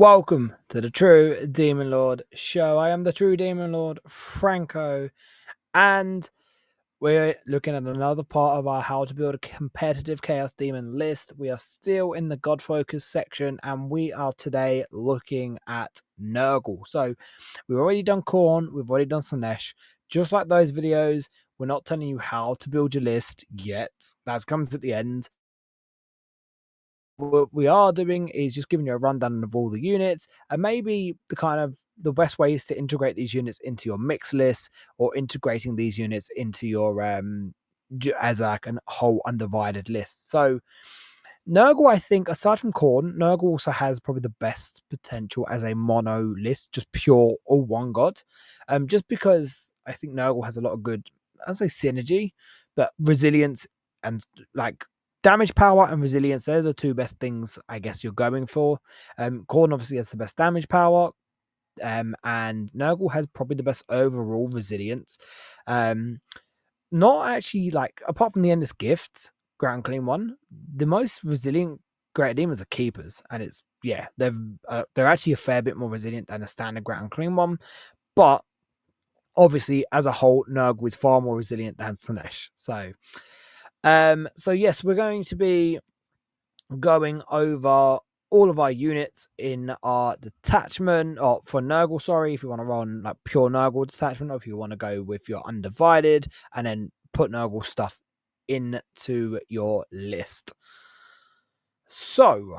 Welcome to the True Demon Lord show. I am the True Demon Lord, Franco, and we're looking at another part of our how to build a competitive Chaos Demon list. We are still in the God Focus section, and we are today looking at Nurgle. So we've already done Khorne, we've already done Slaanesh. Just like those videos, we're not telling you how to build your list yet. That comes at the end. What we are doing is just giving you a rundown of all the units and maybe the best ways to integrate these units into your mix list, or integrating these units into your as like a whole undivided list. So Nurgle, I think, aside from Khorne, Nurgle also has probably the best potential as a mono list, just pure all one god. Just because I think Nurgle has a lot of good, I'd say synergy, but resilience and like damage power and resilience, they're the two best things I guess you're going for. Khorne obviously has the best damage power, and Nurgle has probably the best overall resilience. Not actually, like, apart from the Endless Gift, Great Unclean one, the most resilient Great Demons are Keepers, and they're actually a fair bit more resilient than a standard Great Unclean one, but obviously as a whole, Nurgle is far more resilient than Slaanesh. So yes, we're going to be going over all of our units in our detachment, or for Nurgle, sorry, if you want to run like pure Nurgle detachment, or if you want to go with your undivided and then put Nurgle stuff into your list. So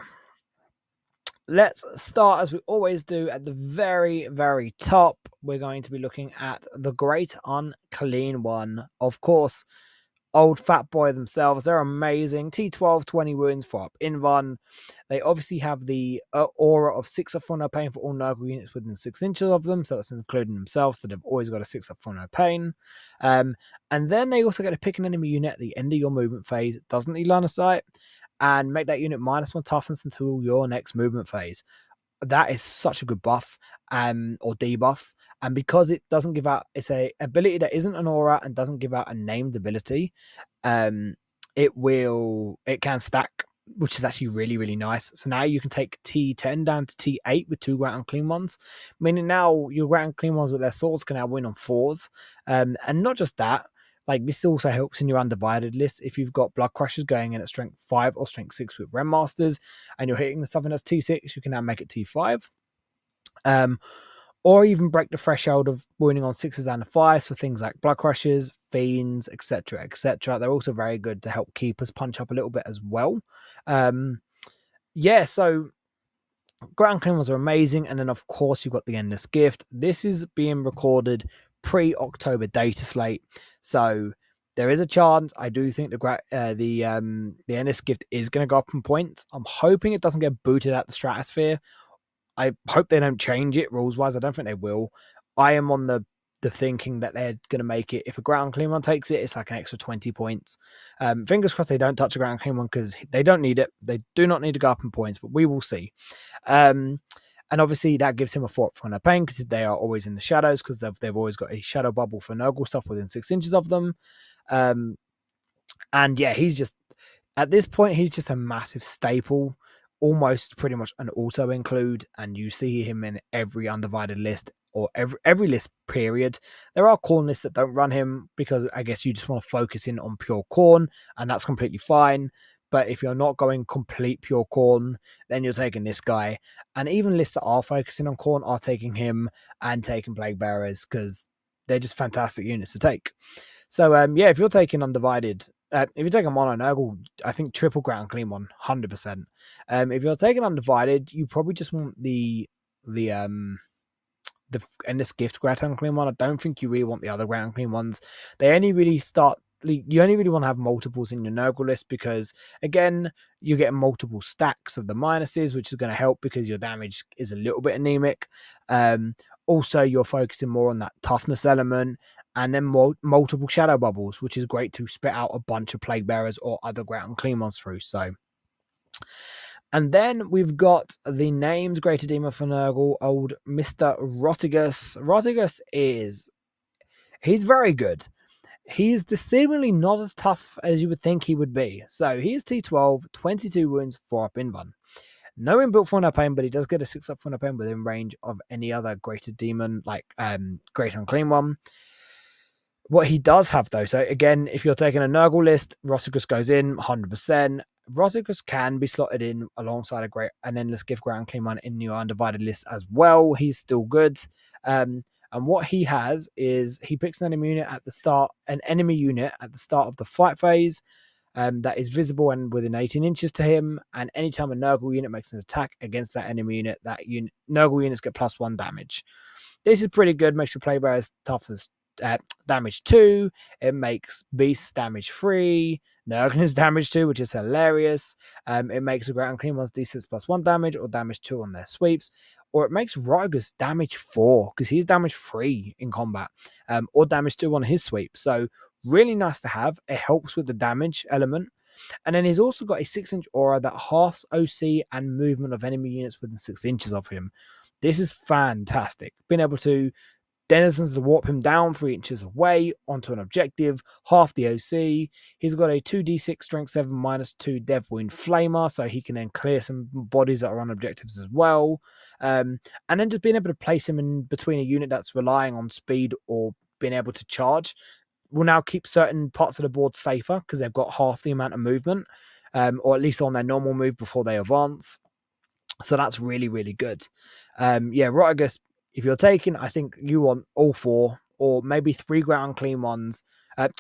let's start, as we always do, at the very, very top. We're going to be looking at the Great Unclean one. Of course, old fat boy themselves. They're amazing. T12, 20 wounds for up in one. They obviously have the aura of 6 up for no pain for all Nurgle units within 6 inches of them, so that's including themselves, so they've always got a 6 up for no pain. And then they also get to pick an enemy unit at the end of your movement phase. It doesn't need line of sight, and make that unit -1 toughness until your next movement phase. That is such a good buff, or debuff. And because it doesn't give out, it's a ability that isn't an aura and doesn't give out a named ability. It can stack, which is actually really, really nice. So now you can take T10 down to T8 with 2 Great Unclean ones, meaning now your Great Unclean ones with their swords can now win on 4s. And not just that, like, this also helps in your undivided list. If you've got Blood Crushers going in at strength 5 or strength 6 with Ren Masters, and you're hitting something that's T6, you can now make it T5. Or even break the threshold of wounding on 6s down to 5s for things like Blood Crushers, Fiends, etc., etc. They're also very good to help Keepers punch up a little bit as well. So Great Unclean ones are amazing. And then, of course, you've got the Endless Gift. This is being recorded pre-October data slate, so there is a chance. I do think the Endless Gift is going to go up in points. I'm hoping it doesn't get booted out the stratosphere. I hope they don't change it rules wise. I don't think they will. I am on the thinking that they're going to make it. If a Great Unclean one takes it, it's like an extra 20 points. Fingers crossed they don't touch a Great Unclean one, because they don't need it. They do not need to go up in points, but we will see. And obviously that gives him a 4 for no pain, because they are always in the shadows, because they've always got a shadow bubble for Nurgle stuff within 6 inches of them. And yeah, he's just, at this point, he's just a massive staple, almost pretty much an auto include, and you see him in every undivided list, or every list period. There are Khorne lists that don't run him, because I guess you just want to focus in on pure Khorne, and that's completely fine. But if you're not going complete pure Khorne, then you're taking this guy. And even lists that are focusing on Khorne are taking him and taking Playbearers, because they're just fantastic units to take. So if you're taking undivided, if you're taking mono Nurgle, I think triple Great Unclean one, 100%. If you're taking undivided, you probably just want the Endless Gift Great Unclean one. I don't think you really want the other Great Unclean ones. They only really start. You only really want to have multiples in your Nurgle list, because again, you get multiple stacks of the minuses, which is going to help because your damage is a little bit anemic. Also, you're focusing more on that toughness element, and then multiple shadow bubbles, which is great to spit out a bunch of Plague Bearers or other Great Unclean ones through. So, and then we've got the named Greater Demon for Nurgle, old Mr. Rotigus. Rotigus he's very good. He's deceivingly not as tough as you would think he would be. So he is T12, 22 wounds, 4 up in one. No inbuilt for no pain, but he does get a 6-up for no pain within range of any other greater demon, like Great Unclean one. What he does have, though, so again, if you're taking a Nurgle list, Rotigus goes in 100%. Rotigus can be slotted in alongside an Endless Gift Ground Clean one in your Undivided list as well. He's still good. And what he has is he picks an enemy unit at the start of the fight phase that is visible and within 18 inches to him. And anytime a Nurgle unit makes an attack against that enemy unit, Nurgle units get +1 damage. This is pretty good. Makes your Playbearer as tough as damage 2. It makes Beasts damage 3. Nurgle's damage 2, which is hilarious. It makes the Great Unclean ones D6 +1 damage or damage 2 on their sweeps. Or it makes Rotigus damage 4 because he's damage 3 in combat, or damage 2 on his sweep. So really nice to have. It helps with the damage element. And then he's also got a 6-inch aura that halves OC and movement of enemy units within 6 inches of him. This is fantastic. Being able to denizens to warp him down 3 inches away onto an objective, half the OC. He's got a 2d6 strength 7 -2 Dev Wound Flamer, so he can then clear some bodies that are on objectives as well. And then just being able to place him in between a unit that's relying on speed or being able to charge will now keep certain parts of the board safer because they've got half the amount of movement, or at least on their normal move before they advance. So that's really, really good. Rotigus, if you're taking, I think you want all 4 or maybe 3 Great Unclean ones,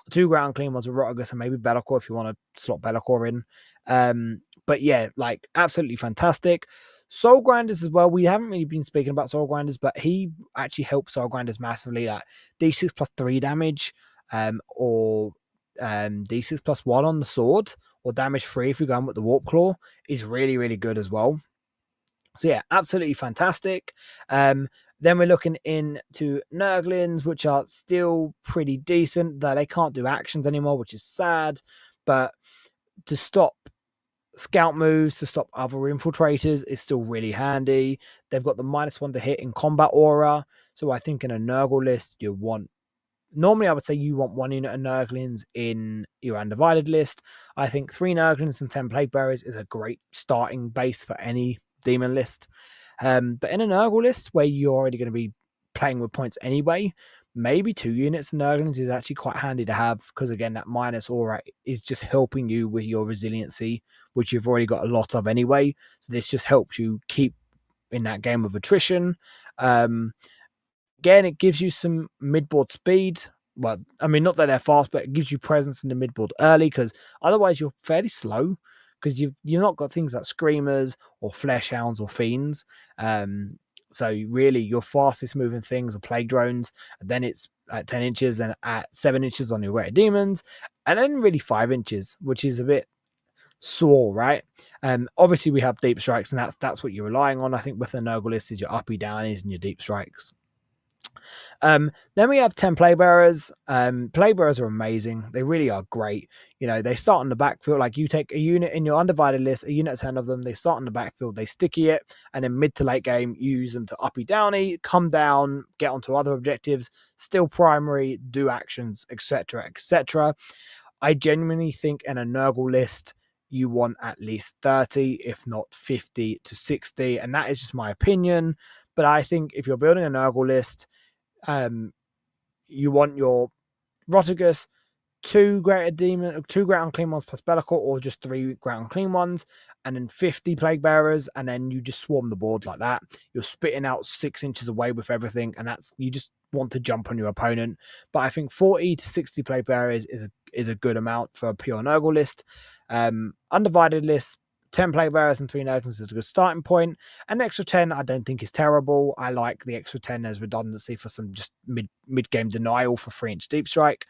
2 Great Unclean ones with Rotigus and maybe Be'lakor if you want to slot Be'lakor in. But yeah, like absolutely fantastic. Soul Grinders as well. We haven't really been speaking about Soul Grinders, but he actually helps Soul Grinders massively. Like D6 +3 damage, or D6 +1 on the sword, or damage 3 if you're going with the Warp Claw is really, really good as well. So yeah, absolutely fantastic. Then we're looking into Nurglings, which are still pretty decent, though they can't do actions anymore, which is sad. But to stop scout moves, to stop other infiltrators is still really handy. They've got the -1 to hit in combat aura. So I think in a Nurgle list, normally I would say you want 1 unit of Nurglings in your Undivided list. I think 3 Nurglings and 10 Playbearers is a great starting base for any demon list. But in a Nurgle list where you're already going to be playing with points anyway, maybe 2 units of Nurglings is actually quite handy to have because, again, that minus aura is just helping you with your resiliency, which you've already got a lot of anyway. So this just helps you keep in that game of attrition. Again, it gives you some midboard speed. Well, I mean, not that they're fast, but it gives you presence in the midboard early because otherwise you're fairly slow because you've not got things like Screamers or Flesh Hounds or Fiends. So really, your fastest moving things are Plague Drones. And then it's at 10 inches and at 7 inches on your Greater Demons. And then really 5 inches, which is a bit sore, right? Obviously, we have Deep Strikes, and that's what you're relying on. I think with the Nurgle list is your uppy downies and your Deep Strikes. Then we have 10 Playbearers. Playbearers are amazing. They really are great. They start on the backfield. Like you take a unit in your Undivided list, a unit of 10 of them, they start on the backfield, they sticky it, and then mid to late game, you use them to uppy downy, come down, get onto other objectives, still primary, do actions, etc., etc. I genuinely think in a Nurgle list, you want at least 30, if not 50 to 60, and that is just my opinion. But I think if you're building a Nurgle list, you want your Rotigus, 2 Great Unclean ones plus Be'lakor, or just 3 Great Unclean ones, and then 50 Plaguebearers, and then you just swarm the board like that. You're spitting out 6 inches away with everything, and you just want to jump on your opponent. But I think 40 to 60 Plaguebearers is a good amount for a pure Nurgle list. Undivided list, 10 Playbearers and 3 Nurglings is a good starting point. An extra 10 I don't think is terrible. I like the extra 10 as redundancy for some just mid-game denial for 3-inch Deep Strike,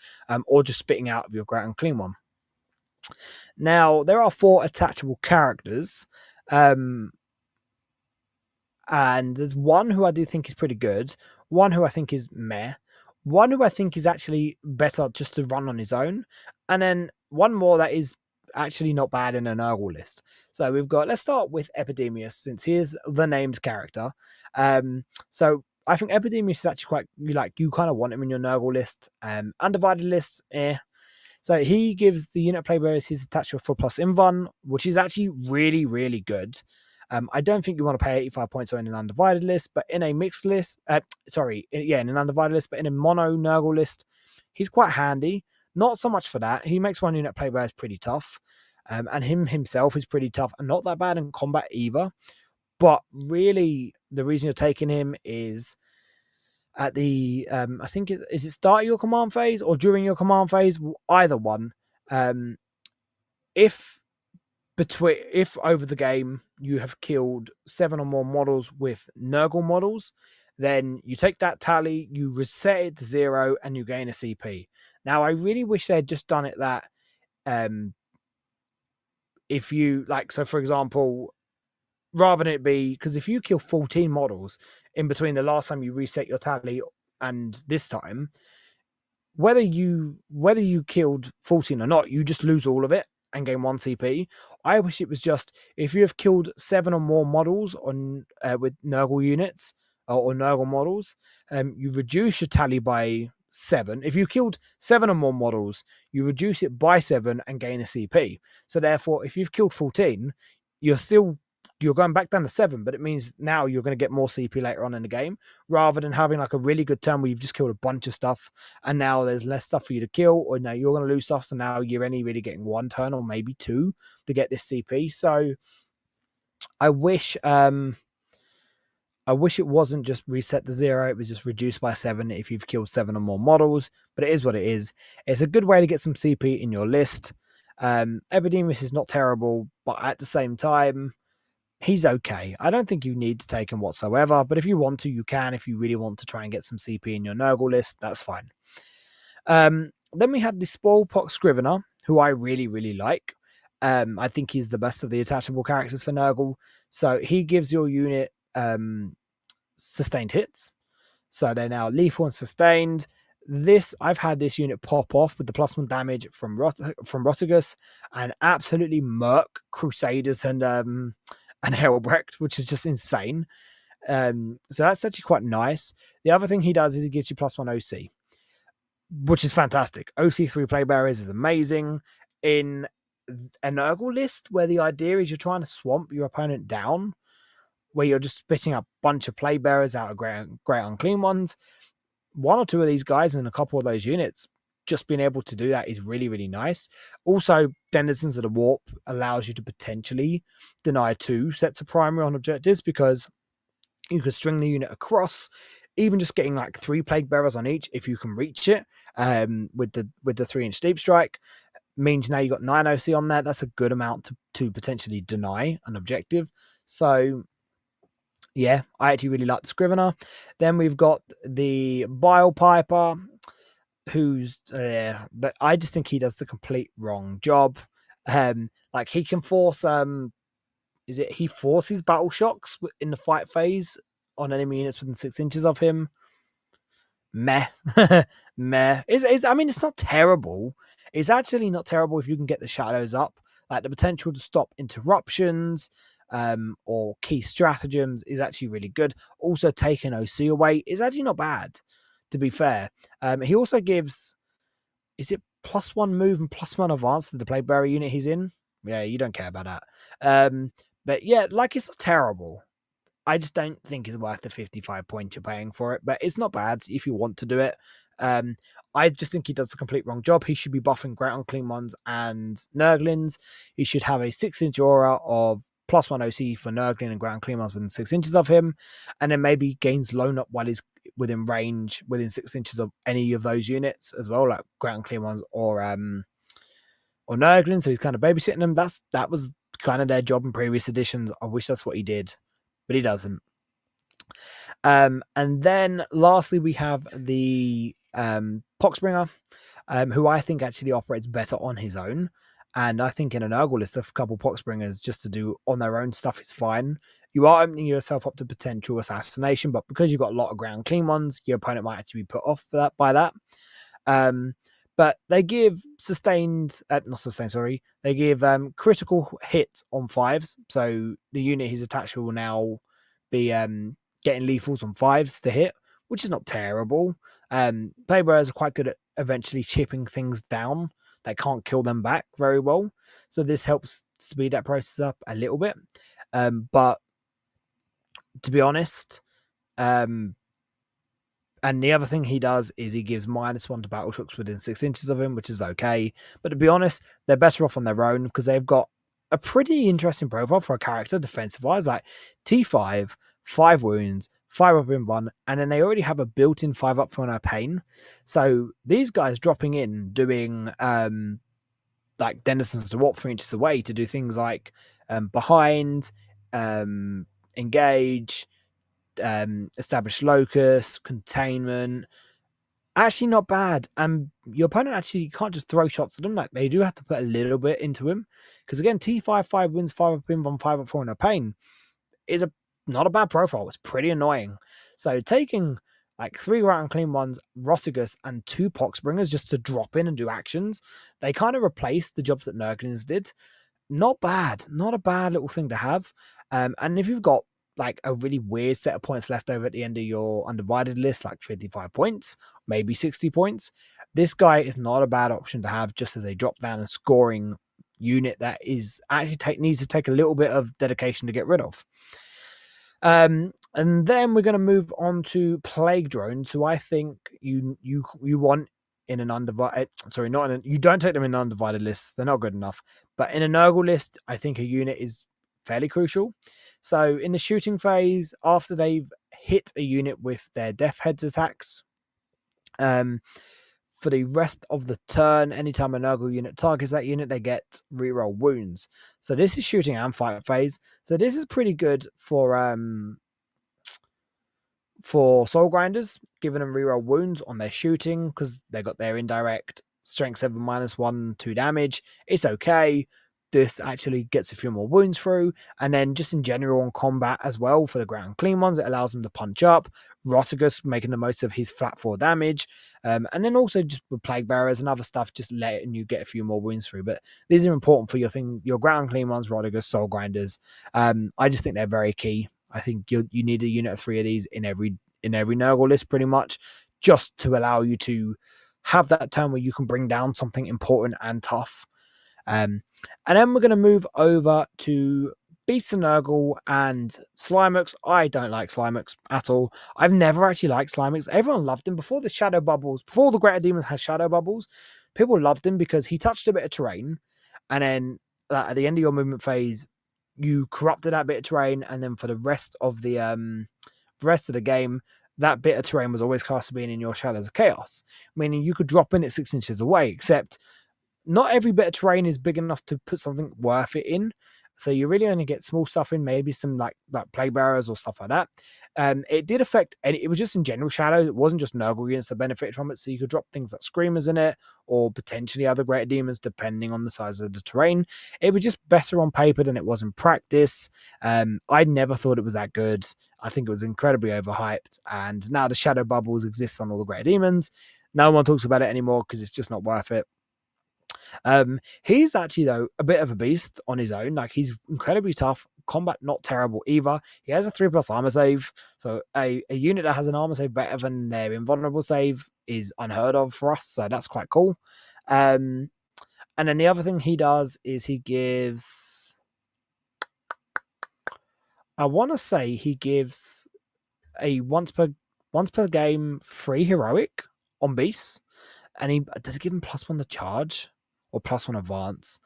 or just spitting out of your Great Unclean one. Now, there are 4 attachable characters, and there's one who I do think is pretty good, one who I think is meh, one who I think is actually better just to run on his own, and then one more that is actually not bad in a Nurgle list. So let's start with Epidemius, since he is the named character. So I think Epidemius is actually you kind of want him in your Nurgle list. Undivided list, So he gives the unit Playbearers his attached to a 4+ invuln, which is actually really, really good. I don't think you want to pay 85 points in an undivided list, but in a mixed list, in an undivided list, but in a mono Nurgle list, he's quite handy. Not so much for that. He makes one unit Playbearer is pretty tough, and him himself is pretty tough and not that bad in combat either. But really, the reason you're taking him is at the I think is it start your command phase or during your command phase, either one. If over the game you have killed 7 or more models with Nurgle models, then you take that tally, you reset it to 0, and you gain a CP. Now, I really wish they had just done it that if you like, so for example, rather than it be, because if you kill 14 models in between the last time you reset your tally and this time, whether you killed 14 or not, you just lose all of it and gain 1 CP. I wish it was just if you have killed 7 or more models on with Nurgle units or Nurgle models, you reduce your tally by 7. If you killed 7 or more models, you reduce it by 7 and gain a CP. So therefore, if you've killed 14, you're going back down to 7, but it means now you're going to get more CP later on in the game, rather than having like a really good turn where you've just killed a bunch of stuff and now there's less stuff for you to kill, or now you're going to lose stuff, so now you're only really getting 1 turn or maybe 2 to get this CP. So I wish it wasn't just reset to 0, it was just reduced by 7 if you've killed 7 or more models, but it is what it is. It's a good way to get some CP in your list. Epidemus is not terrible, but at the same time, he's okay. I don't think you need to take him whatsoever, but if you want to, you can. If you really want to try and get some CP in your Nurgle list, that's fine. Then we have the Spoil Poxbringer, who I really, really like. I think he's the best of the attachable characters for Nurgle. So he gives your unit sustained hits. So they're now lethal and sustained. I've had this unit pop off with the +1 damage from Rotigus and absolutely murk Crusaders and Helbrecht, which is just insane. So that's actually quite nice. The other thing he does is he gives you +1 OC, which is fantastic. OC3 Playbearers is amazing. In a Nurgle list where the idea is you're trying to swamp your opponent down, where you're just spitting up a bunch of Playbearers out of great Unclean ones, 1 or 2 of these guys and a couple of those units, just being able to do that is really, really nice. Also, Denizens of the Warp allows you to potentially deny 2 sets of primary on objectives, because you could string the unit across, even just getting like 3 Plague Bearers on each if you can reach it with the 3-inch Deep Strike means now you've got 9 OC on there. That's a good amount to potentially deny an objective. So yeah, I actually really like the Scrivener. Then we've got the Bile Piper, who's but I just think he does the complete wrong job. Like he can force he forces battle shocks in the fight phase on enemy units within 6 inches of him. Meh. Meh. I mean, it's not terrible. It's actually not terrible if you can get the shadows up. Like the potential to stop interruptions or key stratagems is actually really good. Also, taking OC away is actually not bad, to be fair. He also gives, is it +1 move and +1 advance to the Playbearer unit he's in? Yeah, you don't care about that. But yeah, like it's not terrible. I just don't think it's worth the 55 points you're paying for it, but it's not bad if you want to do it. I just think he does the complete wrong job. He should be buffing Great Unclean ones and Nurglings. He should have a 6-inch aura of +1 OC for Nurgling and Great Unclean ones within 6 inches of him, and then maybe gains Lone Up while he's within range, within 6 inches of any of those units as well, like Great Unclean ones or Nurgling. So he's kind of babysitting them. That was kind of their job in previous editions. I wish that's what he did, but he doesn't. And then lastly, we have the Poxbringer, who I think actually operates better on his own. And I think in an Nurgle list, a couple Poxbringers just to do on their own stuff is fine. You are opening yourself up to potential assassination, but because you've got a lot of ground clean ones, your opponent might actually be put off by that. But they give they give critical hits on 5s. So the unit he's attached to will now be getting lethals on 5s to hit, which is not terrible. Playbearers are quite good at eventually chipping things down that can't kill them back very well. So this helps speed that process up a little bit. But to be honest, and the other thing he does is he gives -1 to battle shocks within 6 inches of him, which is okay. But to be honest, they're better off on their own because they've got a pretty interesting profile for a character defensive wise, like T5, 5 wounds, 5 up in 1, and then they already have a built-in 5 up for no pain. So these guys dropping in doing like denizens to walk 3 inches away to do things like behind, engage, establish locus, containment. Actually, not bad. And your opponent actually can't just throw shots at them. Like they do have to put a little bit into him. Because again, T5 5 wins 5 up in 1, 5 up 4 no pain is a not a bad profile. It's pretty annoying. So taking like 3 Unclean ones, Rotigus, and 2 Poxbringers just to drop in and do actions, they kind of replace the jobs that Nurglings did. Not bad. Not a bad little thing to have. And if you've got like a really weird set of points left over at the end of your undivided list, like 55 points, maybe 60 points, this guy is not a bad option to have just as a drop down and scoring unit that is actually needs to take a little bit of dedication to get rid of. And then we're going to move on to Plague Drones, who I think you want in an undivided. Sorry, not in a, you don't take them in undivided lists. They're not good enough. But in a Nurgle list, I think a unit is fairly crucial. So in the shooting phase, after they've hit a unit with their Death Heads attacks, for the rest of the turn, anytime a Nurgle unit targets that unit, they get reroll wounds. So this is shooting and fight phase. So this is pretty good for Soul Grinders, giving them reroll wounds on their shooting because they got their indirect strength 7 -1, 2 damage. It's okay. This actually gets a few more wounds through. And then just in general on combat as well for the Unclean ones, it allows them to punch up. Rotigus making the most of his flat 4 damage. And then also just with Plague-Bearers and other stuff, just letting you get a few more wounds through. But these are important for your Unclean ones, Rotigus, Soul Grinders. I just think they're very key. I think you need a unit of 3 of these in every Nurgle list pretty much, just to allow you to have that turn where you can bring down something important and tough. And then we're going to move over to Beasts of Nurgle and Slimex. I don't like Slimex at all. I've never actually liked Slimex. Everyone loved him before the Shadow Bubbles. Before the Greater Demons had Shadow Bubbles, people loved him because he touched a bit of terrain. And then at the end of your movement phase, you corrupted that bit of terrain. And then for the rest of the game, that bit of terrain was always cast to being in your Shadows of Chaos. Meaning you could drop in at 6 inches away, except not every bit of terrain is big enough to put something worth it in. So you really only get small stuff in, maybe some like Playbearers or stuff like that. It did affect, and it was just in general shadows. It wasn't just Nurgle units that benefited from it. So you could drop things like Screamers in it, or potentially other Greater Demons, depending on the size of the terrain. It was just better on paper than it was in practice. I never thought it was that good. I think it was incredibly overhyped. And now the Shadow Bubbles exist on all the Greater Demons. No one talks about it anymore because it's just not worth it. He's actually though a bit of a beast on his own. Like he's incredibly tough, combat not terrible either. He has a 3+ armor save, so a unit that has an armor save better than their invulnerable save is unheard of for us. So that's quite cool. And then the other thing he does is he gives, I want to say he gives a once per game free heroic on beasts, and he does it give him +1 to charge or +1 advance.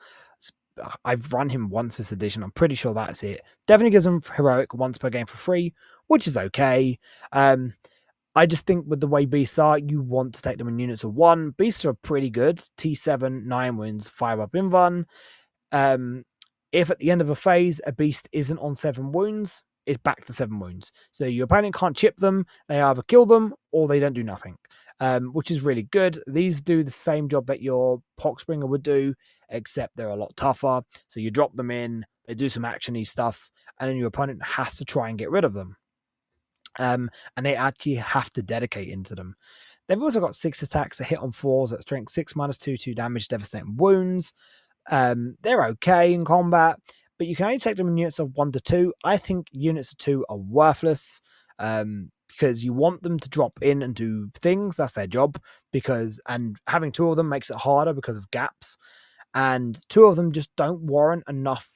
I've run him once this edition. I'm pretty sure that's it. Definitely gives him heroic once per game for free, which is okay. I just think with the way beasts are, you want to take them in units of 1. Beasts are pretty good. T7, 9 wins, 5 up in 1. If at the end of a phase, a beast isn't on 7 wounds, it's back to 7 wounds. So your opponent can't chip them. They either kill them or they don't do nothing. Which is really good. These do the same job that your Poxbringer would do, except they're a lot tougher. So you drop them in, they do some actiony stuff, and then your opponent has to try and get rid of them. And they actually have to dedicate into them. They've also got 6 attacks, a hit on 4s at strength 6 -2, 2 damage, devastating wounds. They're okay in combat, but you can only take them in units of 1 to 2. I think units of 2 are worthless. Because you want them to drop in and do things. That's their job. And having 2 of them makes it harder because of gaps. And 2 of them just don't warrant enough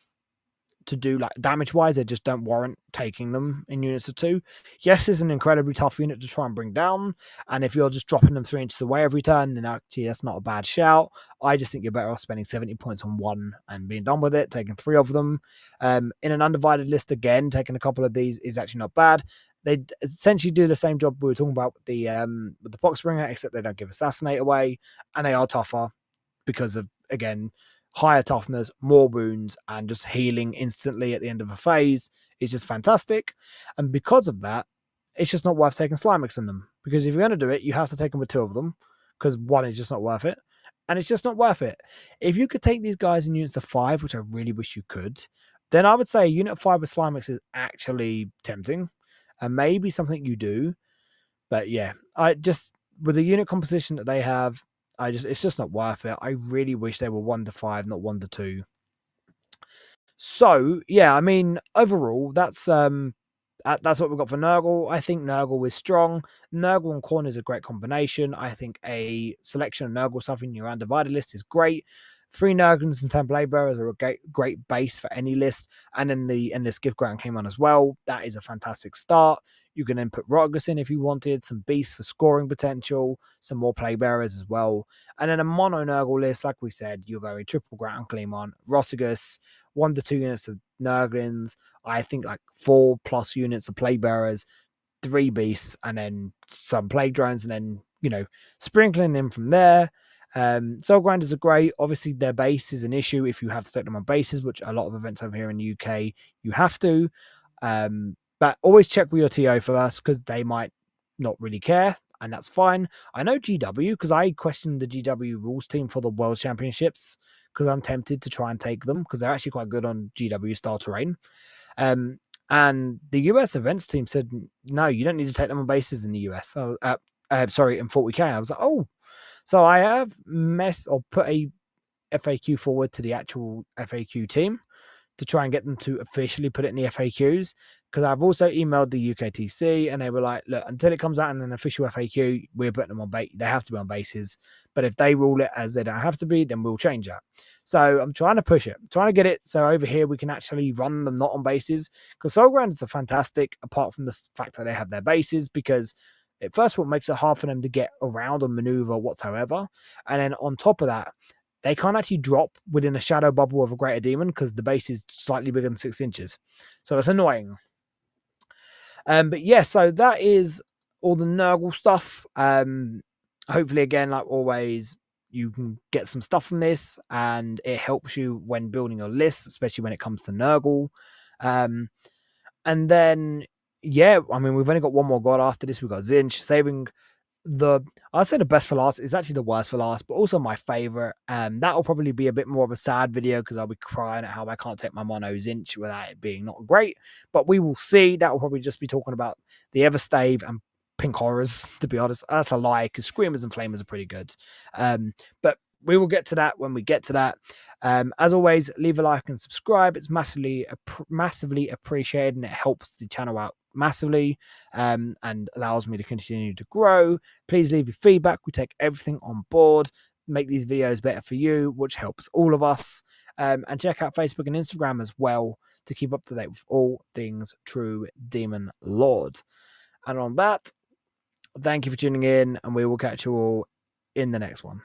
to do like damage wise. They just don't warrant taking them in units of 2. Yes, it's an incredibly tough unit to try and bring down, and if you're just dropping them 3 inches away every turn, then actually that's not a bad shout. I just think you're better off spending 70 points on 1 and being done with it, taking 3 of them. In an undivided list, again, taking a couple of these is actually not bad. They essentially do the same job we were talking about with the Poxbringer, except they don't give Assassinate away, and they are tougher because of, again, higher toughness, more wounds, and just healing instantly at the end of a phase is just fantastic. And because of that, it's just not worth taking Slimix in them. Because if you're going to do it, you have to take them with 2 of them, because 1 is just not worth it. And it's just not worth it. If you could take these guys in units of 5, which I really wish you could, then I would say unit of 5 with Slimix is actually tempting and maybe something you do. But yeah, I just, with the unit composition that they have, it's just not worth it. I really wish they were 1 to 5, not 1 to 2. So yeah, I mean, overall, that's what we've got for Nurgle. I think Nurgle is strong. Nurgle and Corn is a great combination. I think a selection of Nurgle stuff in your undivided list is great. 3 Nurglings and 10 Playbearers are a great base for any list. And then the Endless Gift Grant came on as well. That is a fantastic start. You can then put Rotigus in if you wanted, some beasts for scoring potential, some more Playbearers as well. And then a mono Nurgle list, like we said, you're going triple Grant Unclean on Rotigus, 1 to 2 units of Nurglings, I think like 4+ units of Playbearers, 3 beasts, and then some plague drones, and then, you know, sprinkling in from there. Soul Grinders are great. Obviously, their base is an issue if you have to take them on bases, which a lot of events over here in the UK you have to. But always check with your TO first, because they might not really care, and that's fine. I know GW, because I questioned the GW rules team for the World Championships, because I'm tempted to try and take them, because they're actually quite good on GW style terrain. And the US events team said, no, you don't need to take them on bases in the US. So, sorry, in 40k. I was like, oh. So I have put a FAQ forward to the actual FAQ team to try and get them to officially put it in the FAQs, because I've also emailed the UKTC and they were like, look, until it comes out in an official FAQ, we're putting them on base. They have to be on bases, but if they rule it as they don't have to be, then we'll change that. So I'm trying to push it, trying to get it so over here we can actually run them not on bases, because Soul Grinders are fantastic apart from the fact that they have their bases, because it first of all makes it hard for them to get around or maneuver whatsoever, and then on top of that, they can't actually drop within a shadow bubble of a greater demon because the base is slightly bigger than 6 inches. So it's annoying. But yeah, so that is all the Nurgle stuff. Hopefully, again, like always, you can get some stuff from this and it helps you when building your list, especially when it comes to Nurgle. And then, yeah, I mean, we've only got one more god after this. We've got Zinch, saving I'd say the best for last is actually the worst for last, but also my favorite. That'll probably be a bit more of a sad video because I'll be crying at how I can't take my mono Zinch without it being not great. But we will see. That will probably just be talking about the Everstave and Pink Horrors, to be honest. That's a lie, because Screamers and Flamers are pretty good. But we will get to that when we get to that. As always, leave a like and subscribe. It's massively appreciated, and it helps the channel out massively, and allows me to continue to grow. Please leave your feedback. We take everything on board, make these videos better for you, which helps all of us. And check out Facebook and Instagram as well to keep up to date with all things True Demon Lord. And on that, thank you for tuning in, and we will catch you all in the next one.